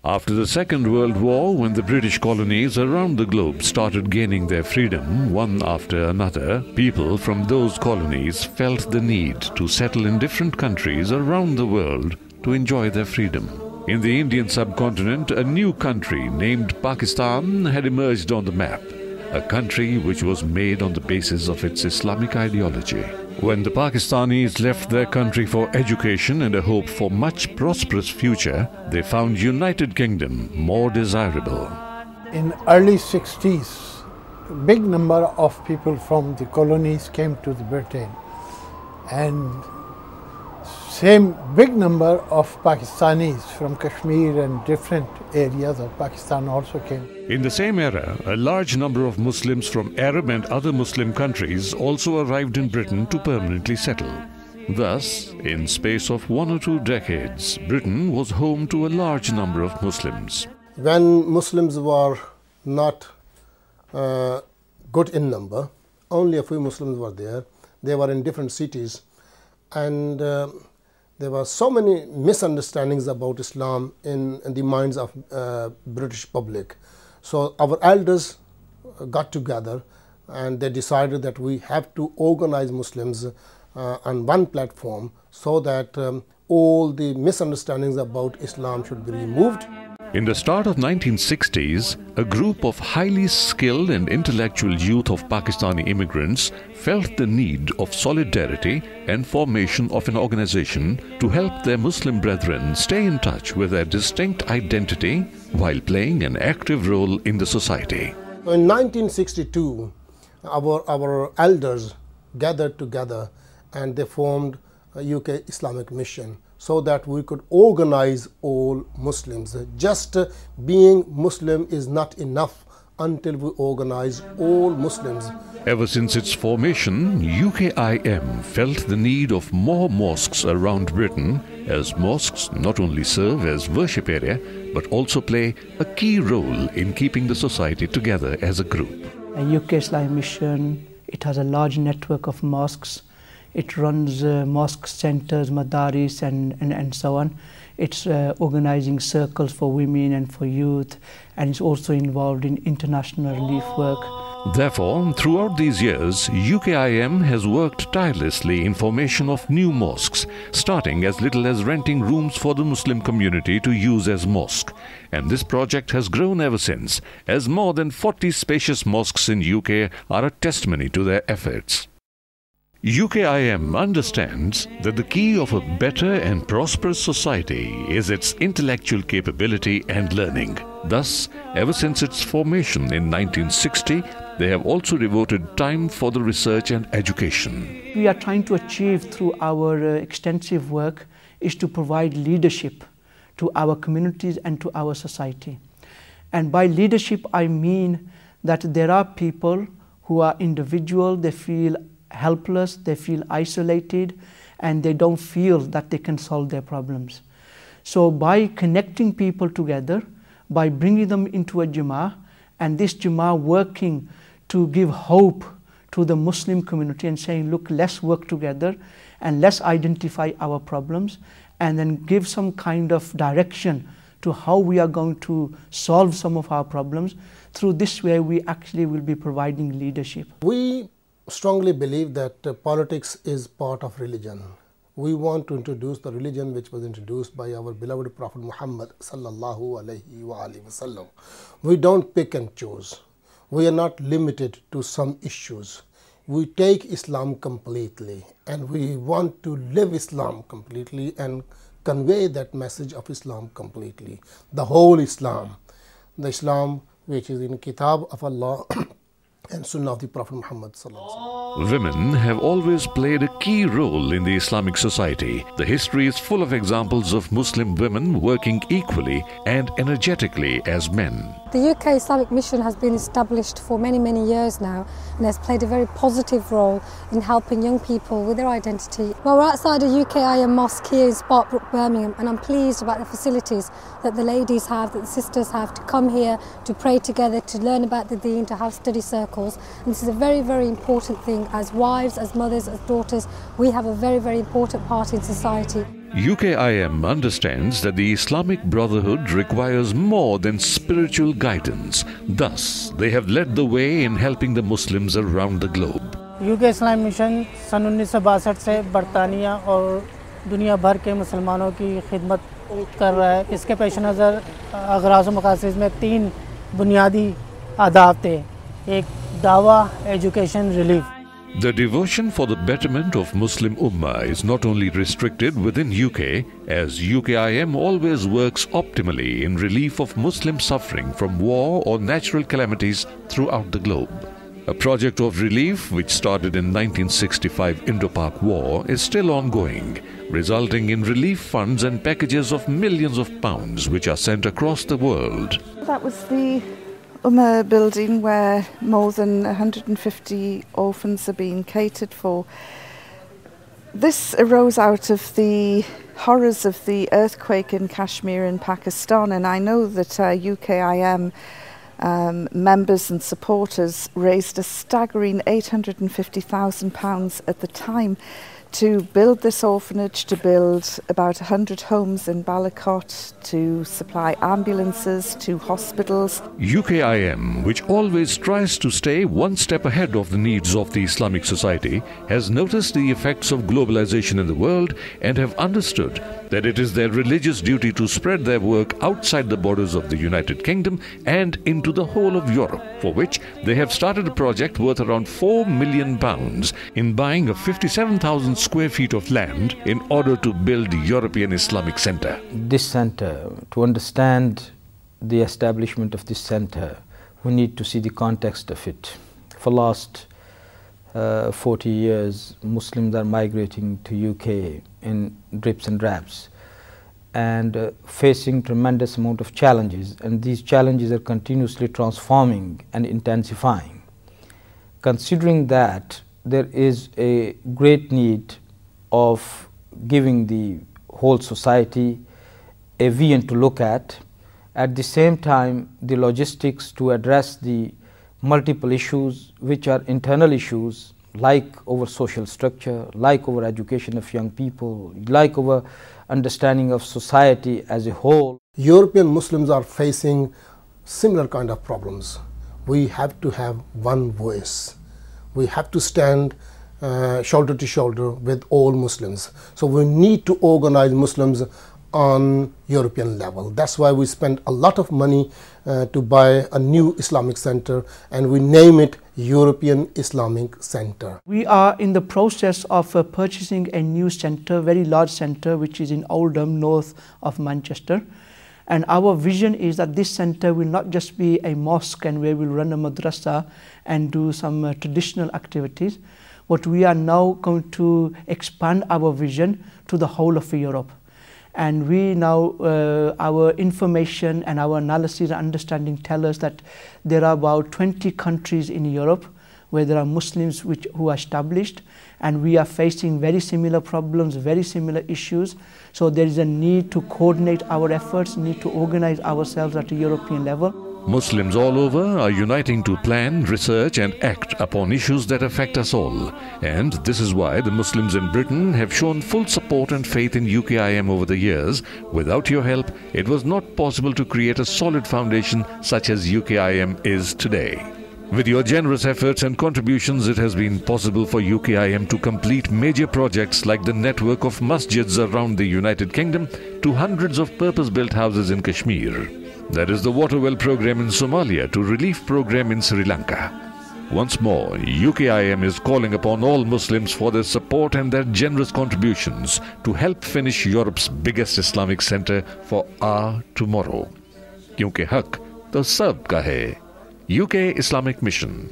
After the Second World War, when the British colonies around the globe started gaining their freedom one after another, people from those colonies felt the need to settle in different countries around the world to enjoy their freedom. In the Indian subcontinent, a new country named Pakistan had emerged on the map, a country which was made on the basis of its Islamic ideology. When the Pakistanis left their country for education and a hope for much prosperous future, they found United Kingdom more desirable. In early 60s, a big number of people from the colonies came to the Britain, and same big number of Pakistanis from Kashmir and different areas of Pakistan also came. In the same era, a large number of Muslims from Arab and other Muslim countries also arrived in Britain to permanently settle. Thus, in space of 1 or 2 decades, Britain was home to a large number of Muslims. When Muslims were not good in number, only a few Muslims were there. They were in different cities, and there were so many misunderstandings about Islam in the minds of British public. So our elders got together and they decided that we have to organize Muslims on one platform so that all the misunderstandings about Islam should be removed. In the start of 1960s, a group of highly skilled and intellectual youth of Pakistani immigrants felt the need of solidarity and formation of an organization to help their Muslim brethren stay in touch with their distinct identity while playing an active role in the society. In 1962, our elders gathered together and they formed a UK Islamic Mission, so that we could organize all Muslims. Just being Muslim is not enough until we organize all Muslims. Ever since its formation, UKIM felt the need of more mosques around Britain, as mosques not only serve as worship area but also play a key role in keeping the society together as a group. UK Islamic Mission, it has a large network of mosques. It runs mosque centres, madaris and so on. It's organising circles for women and for youth, and it's also involved in international relief work. Therefore, throughout these years, UKIM has worked tirelessly in formation of new mosques, starting as little as renting rooms for the Muslim community to use as mosque. And this project has grown ever since, as more than 40 spacious mosques in UK are a testimony to their efforts. UKIM understands that the key of a better and prosperous society is its intellectual capability and learning. Thus, ever since its formation in 1960, they have also devoted time for the research and education. We are trying to achieve through our extensive work is to provide leadership to our communities and to our society. And by leadership, I mean that there are people who are individual, they feel helpless, they feel isolated, and they don't feel that they can solve their problems. So by connecting people together, by bringing them into a Jama'ah, and this Jama'ah working to give hope to the Muslim community and saying, look, let's work together and let's identify our problems and then give some kind of direction to how we are going to solve some of our problems. Through this way, we actually will be providing leadership. We strongly believe that politics is part of religion. We want to introduce the religion which was introduced by our beloved Prophet Muhammad sallallahu alaihi wasallam. We don't pick and choose. We are not limited to some issues. We take Islam completely, and we want to live Islam completely and convey that message of Islam completely. The whole Islam, the Islam which is in Kitab of Allah and Sunnah of the Prophet Muhammad sallallahu alaihi wasallam. Women have always played a key role in the Islamic society. The history is full of examples of Muslim women working equally and energetically as men. The UK Islamic Mission has been established for many, many years now and has played a very positive role in helping young people with their identity. Well, we're outside a UKIM mosque here in Sparkbrook, Birmingham, and I'm pleased about the facilities that the ladies have, that the sisters have, to come here to pray together, to learn about the Deen, to have study circles. And this is a very, very important thing. As wives, as mothers, as daughters, we have a very, very important part in society. UKIM understands that the Islamic Brotherhood requires more than spiritual guidance. Thus, they have led the way in helping the Muslims around the globe. UK Islamic Mission सन 1962 से बरतानिया और दुनिया भर के मुसलमानों की खिदमत कर रहा है। इसके पेश नज़र अगराज़ व मकासिद में 3 बुनियादी अहदाफ थे। एक दावा, education, relief. The devotion for the betterment of Muslim Ummah is not only restricted within UK, as UKIM always works optimally in relief of Muslim suffering from war or natural calamities throughout the globe. A project of relief which started in 1965 Indo-Pak War is still ongoing, resulting in relief funds and packages of millions of pounds which are sent across the world. That was the Ummah building where more than 150 orphans are being catered for. This arose out of the horrors of the earthquake in Kashmir in Pakistan, and I know that UKIM members and supporters raised a staggering £850,000 at the time to build this orphanage, to build about 100 homes in Balakot, to supply ambulances to hospitals. UKIM, which always tries to stay one step ahead of the needs of the Islamic society, has noticed the effects of globalization in the world and have understood that it is their religious duty to spread their work outside the borders of the United Kingdom and into the whole of Europe, for which they have started a project worth around £4 million in buying a 57,000 square feet of land in order to build European Islamic Centre. This centre, to understand the establishment of this centre, we need to see the context of it. For the last 40 years, Muslims are migrating to UK in drips and drabs and facing tremendous amount of challenges, and these challenges are continuously transforming and intensifying. Considering that, there is a great need of giving the whole society a vision to look at the same time the logistics to address the multiple issues which are internal issues, like our social structure, like our education of young people, like our understanding of society as a whole. European Muslims are facing similar kind of problems. We have to have one voice. We have to stand shoulder to shoulder with all Muslims. So we need to organize Muslims on European level. That's why we spent a lot of money to buy a new Islamic Centre, and we name it European Islamic Centre. We are in the process of purchasing a new centre, very large centre, which is in Oldham, north of Manchester. And our vision is that this centre will not just be a mosque and where we'll run a madrasa and do some traditional activities, but we are now going to expand our vision to the whole of Europe. And we now, our information and our analysis and understanding tell us that there are about 20 countries in Europe where there are Muslims who are established, and we are facing very similar problems, very similar issues. So there is a need to coordinate our efforts, need to organize ourselves at a European level. Muslims all over are uniting to plan, research and act upon issues that affect us all. And this is why the Muslims in Britain have shown full support and faith in UKIM over the years. Without your help, it was not possible to create a solid foundation such as UKIM is today. With your generous efforts and contributions, it has been possible for UKIM to complete major projects like the network of Masjids around the United Kingdom to hundreds of purpose-built houses in Kashmir. That is the water well program in Somalia to relief program in Sri Lanka. Once more, UKIM is calling upon all Muslims for their support and their generous contributions to help finish Europe's biggest Islamic Centre for our tomorrow. Kyunki haq to sab ka hai. UK Islamic Mission.